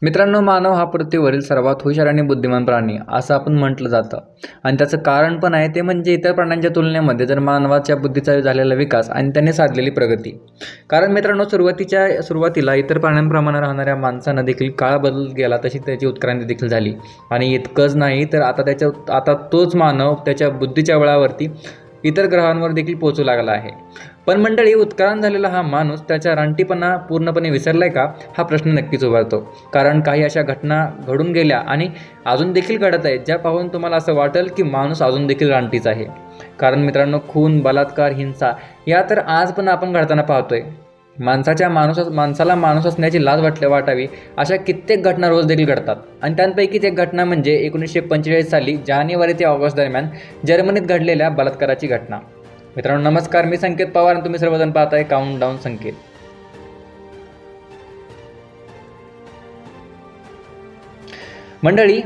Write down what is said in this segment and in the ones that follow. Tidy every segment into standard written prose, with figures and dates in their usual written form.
मित्रांनो, मानव हा पृथ्वीवरील सर्वात हुशार आणि बुद्धिमान प्राणी असं आपण म्हटलं जातं. आणि त्याचं कारण पण आहे ते म्हणजे इतर प्राण्यांच्या तुलनेमध्ये जर मानवाच्या बुद्धीचा झालेला विकास आणि त्याने साधलेली प्रगती. कारण मित्रांनो, सुरुवातीला इतर प्राण्यांप्रमाणे राहणाऱ्या माणसानं देखील काळ बदलत गेला तशी त्याची उत्क्रांती देखील झाली. आणि इतकंच नाही तर आता तोच मानव त्याच्या बुद्धीच्या बळावरती इतर ग्रहांवर देखील पोहोचू लागला आहे. पण मंडळी, उत्क्रांत झालेला हा माणूस त्याचा रानटीपणा पूर्णपणे विसरलाय का, हा प्रश्न नक्कीच उभारतो. कारण काही अशा घटना घडून गेल्या आणि अजून देखील घडत आहेत ज्या पाहून तुम्हाला असं वाटेल की माणूस अजून देखील रानटीच आहे. कारण मित्रांनो, खून, बलात्कार, हिंसा या तर आज पण आपण घडताना पाहतोय. माणसाला माणूस असण्याची लाज वाटावी अशा कित्येक घटना रोज देखील घडतात. आणि त्यांपैकीच एक घटना म्हणजे 1945 साली जानेवारी ते ऑगस्ट दरम्यान जर्मनीत घडलेल्या बलात्काराची घटना. मित्रांनो नमस्कार, मी संकेत पवार आणि तुम्ही सर्वजण पाहताय काउंटडाऊन संकेत. मंडळी,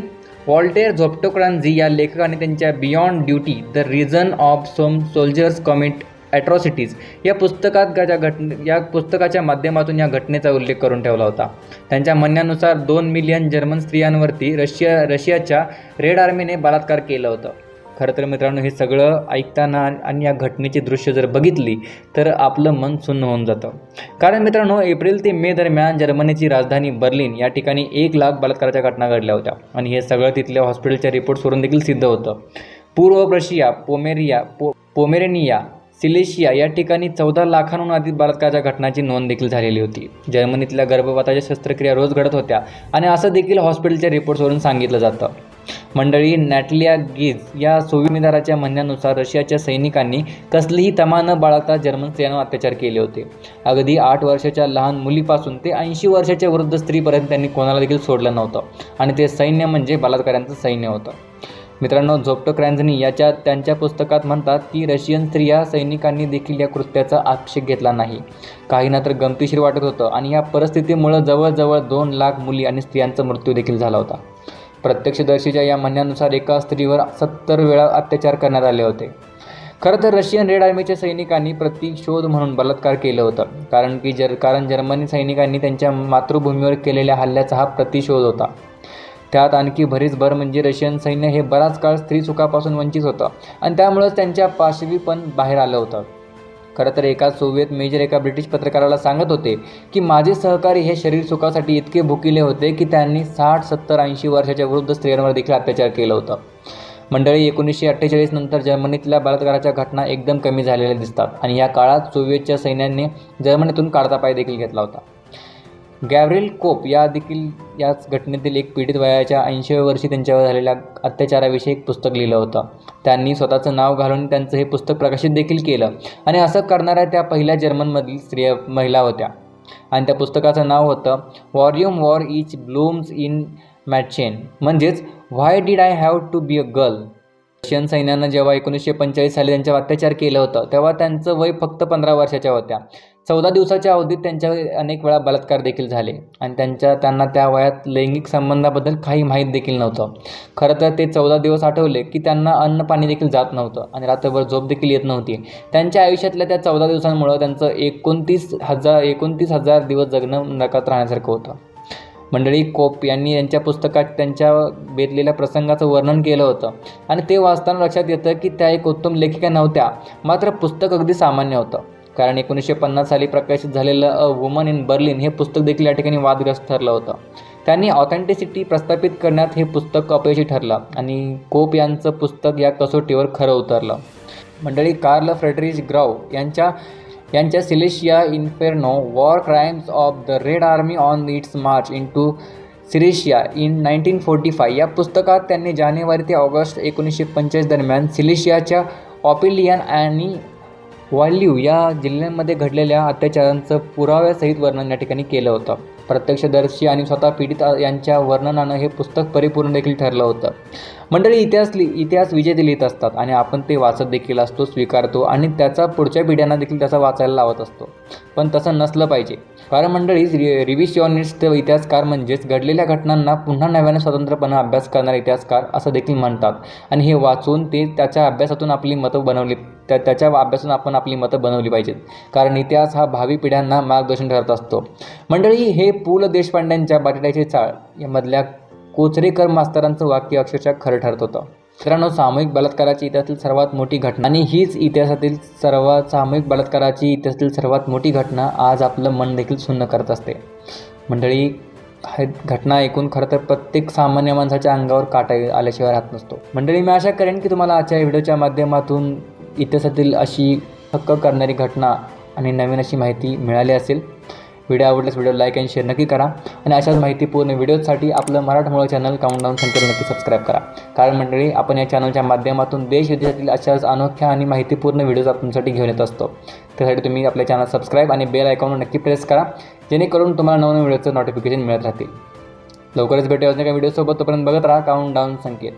वॉल्टेर झोप्टोक्रांझी या लेखकाने त्यांच्या beyond duty the reason of some soldiers commit atrocities या पुस्तकाच्या माध्यमातून या घटनेचा उल्लेख करून ठेवला होता. त्यांच्या म्हणण्यानुसार 2 मिलियन जर्मन स्त्रियांवरती रशियाच्या रेड आर्मीने बलात्कार केलं होतं. खरं तर मित्रांनो, हे सगळं ऐकताना आणि या घटनेची दृश्य जर बघितली तर आपलं मन सुन्न होऊन जातं. कारण मित्रांनो, एप्रिल ते मे दरम्यान जर्मनीची राजधानी बर्लिन या ठिकाणी 1 लाख बलात्काराच्या घटना घडल्या होत्या. आणि हे सगळं तिथल्या हॉस्पिटलच्या रिपोर्ट्सवरून देखील सिद्ध होतं. पूर्व प्रशिया, पोमेरेनिया, सिलेशिया या ठिकाणी 14 लाखांहून अधिक बलात्काराच्या घटनांची नोंद देखील झालेली होती. जर्मनीतल्या गर्भपाताच्या शस्त्रक्रिया रोज घडत होत्या आणि असं देखील हॉस्पिटलच्या रिपोर्ट्सवरून सांगितलं जातं. मंडळी, नॅटलिया गिज या सोविनिदाराच्या म्हणण्यानुसार रशियाच्या सैनिकांनी कसलीही तमा न बाळगता जर्मन स्त्रियांवर अत्याचार केले होते. अगदी 8 वर्षाच्या लहान मुलीपासून ते 80 वर्षाच्या वृद्ध स्त्रीपर्यंत त्यांनी कोणाला देखील सोडलं नव्हतं. आणि ते सैन्य म्हणजे बलात्काऱ्यांचं सैन्य होतं. मित्रांनो, झोप्टोक्रांझनी त्यांच्या पुस्तकात म्हणतात की रशियन स्त्रिया सैनिकांनी देखील या कृत्याचा आक्षेप घेतला नाही. काहींना तर गमतीशीर वाटत होतं. आणि या परिस्थितीमुळे जवळजवळ 2 लाख मुली आणि स्त्रियांचा मृत्यू देखील झाला होता. प्रत्यक्षदर्शीच्या या म्हणण्यानुसार एका स्त्रीवर 70 वेळा अत्याचार करण्यात आले होते. खरं तर रशियन रेड आर्मीच्या सैनिकांनी प्रतिशोध म्हणून बलात्कार केलं होतं. कारण जर्मनी सैनिकांनी त्यांच्या मातृभूमीवर केलेल्या हल्ल्याचा हा प्रतिशोध होता. त्यात आणखी भर म्हणजे रशियन सैन्य हे बराच काळ स्त्री सुखापासून वंचित होतं आणि त्यामुळेच त्यांच्या पाशवी पण बाहेर आलं होतं. खरं तर एका सोव्हिएत मेजर एका ब्रिटिश पत्रकाराला सांगत होते की माझे सहकारी हे शरीर सुखासाठी इतके भुकिले होते की त्यांनी 60, 70, 80 वर्षाच्या वृद्ध स्त्रियांवर देखील अत्याचार केलं होतं. मंडळी, 1948 नंतर जर्मनीतल्या बलात्काराच्या घटना एकदम कमी झालेल्या दिसतात. आणि या काळात सोव्हिएतच्या सैन्याने जर्मनीतून काढता पाय देखील घेतला होता. गॅव्रिल कोप याच घटनेतील एक पीडित वयाच्या 80व्या वर्षी त्यांच्यावर झालेल्या अत्याचाराविषयी एक पुस्तक लिहिलं होतं. त्यांनी स्वतःचं नाव घालून त्यांचं हे पुस्तक प्रकाशित देखील केलं. आणि असं करणाऱ्या त्या पहिल्या जर्मनमधील महिला होत्या. आणि त्या पुस्तकाचं नाव होतं वॉर इच ब्लूम्स इन मॅटचेन, म्हणजेच why did I have to be a girl. Russian सैन्यानं जेव्हा 1945 साली त्यांच्यावर अत्याचार केलं होतं तेव्हा त्यांचं वय फक्त 15 वर्षाच्या होत्या. 14 दिवसाच्या अवधीत त्यांच्यावर अनेक वेळा बलात्कार देखील झाले. आणि त्यांना त्या वयात लैंगिक संबंधाबद्दल काही माहीत देखील नव्हतं. खरं तर ते 14 दिवस आठवले की त्यांना अन्न पाणी देखील जात नव्हतं आणि रात्रभर झोप देखील येत नव्हती. त्यांच्या आयुष्यातल्या त्या 14 दिवसांमुळं त्यांचं 29,000 दिवस जगणं नरकात राहण्यासारखं होतं. मंडळी, कोप यांनी यांच्या पुस्तकात त्यांच्या बेतलेल्या प्रसंगाचं वर्णन केलं होतं. आणि ते वाचताना लक्षात येतं की त्या एक उत्तम लेखिका नव्हत्या, मात्र पुस्तक अगदी सामान्य होतं. कारण 1950 साली प्रकाशित झालेलं अ वुमन इन बर्लिन हे पुस्तक देखील या ठिकाणी वादग्रस्त ठरलं होतं. त्यांनी ऑथेंटिसिटी प्रस्थापित करण्यात हे पुस्तक अपयशी ठरलं आणि कोप यांचं पुस्तक या कसोटीवर खरं उतरलं. मंडळी, कार्ल फ्रेडरिच ग्राउ यांच्या Silesia inferno war crimes of the Red Army on its march into Silesia in 1945 या पुस्तकात त्यांनी जानेवारी ते ऑगस्ट 1945 दरम्यान सिलेशियाच्या ऑपिलियन आणि वाल्यू या जिल्ह्यांमध्ये घडलेल्या अत्याचारांचं पुराव्यासहित वर्णन या ठिकाणी केलं होतं. प्रत्यक्षदर्शी आणि स्वतः पीडित यांच्या वर्णनानं हे पुस्तक परिपूर्ण देखील ठरलं होतं. मंडळी, इतिहास विजेते लिहित असतात आणि आपण ते वाचत देखील असतो, स्वीकारतो आणि त्याचा पुढच्या पिढ्यांना देखील त्याचा वाचायला लावत असतो. पण तसं नसलं पाहिजे. कारण मंडळी, रिव्हिजनिस्ट इतिहासकार म्हणजेच घडलेल्या घटनांना पुन्हा नव्याने स्वतंत्रपणे अभ्यास करणारे इतिहासकार असं देखील म्हणतात. आणि हे वाचून त्याच्या अभ्यासातून आपली मतं आपण आपली मतं बनवली पाहिजेत. कारण इतिहास हा भावी पिढ्यांना मार्गदर्शन ठरत असतो. मंडळी, हे पु ल देशपांड्यांच्या बटाट्याची चाळ यामधल्या कोचरेकर मास्तरांचं वाक्य अक्षरशः खरं ठरत होतं. मित्रांनो, सामूहिक बलात्काराची इतिहासातील सर्वात मोठी घटना आणि हीच सामूहिक बलात्काराची इतिहासातील सर्वात मोठी घटना आज आपलं मन देखील सुन्न करत असते. मंडळी, घटना ऐकून खरं तर प्रत्येक सामान्य माणसाच्या अंगावर काटा आल्याशिवाय राहत नसतो. मंडळी, मी आशा करेन की तुम्हाला आजच्या व्हिडिओच्या माध्यमातून इतिहासातील अशी हक्क करणारी घटना आणि नवीन अशी माहिती मिळाली असेल. व्हिडिओ आवडल्यास व्हिडिओ लाईक आणि शेअर नक्की करा आणि अशाच माहितीपूर्ण व्हिडिओसाठी आपलं मराठमोळं चॅनल काउंटडाऊन संकेत नक्की सबस्क्राईब करा. कारण मंडळी, आपण या चॅनलच्या माध्यमातून देश विदेशातील अशाच अनोख्या आणि माहितीपूर्ण व्हिडिओज तुमच्यासाठी घेऊन येत असतो. त्यासाठी तुम्ही आपल्या चॅनल सबस्क्राईब आणि बेल आयकॉनवर नक्की प्रेस करा, जेणेकरून तुम्हाला नवनवीन व्हिडिओचं नोटिफिकेशन मिळत राहतील. लवकरच भेटूया अजून एका व्हिडिओसोबत. तोपर्यंत बघत राहा काउंटडाऊन संकेत.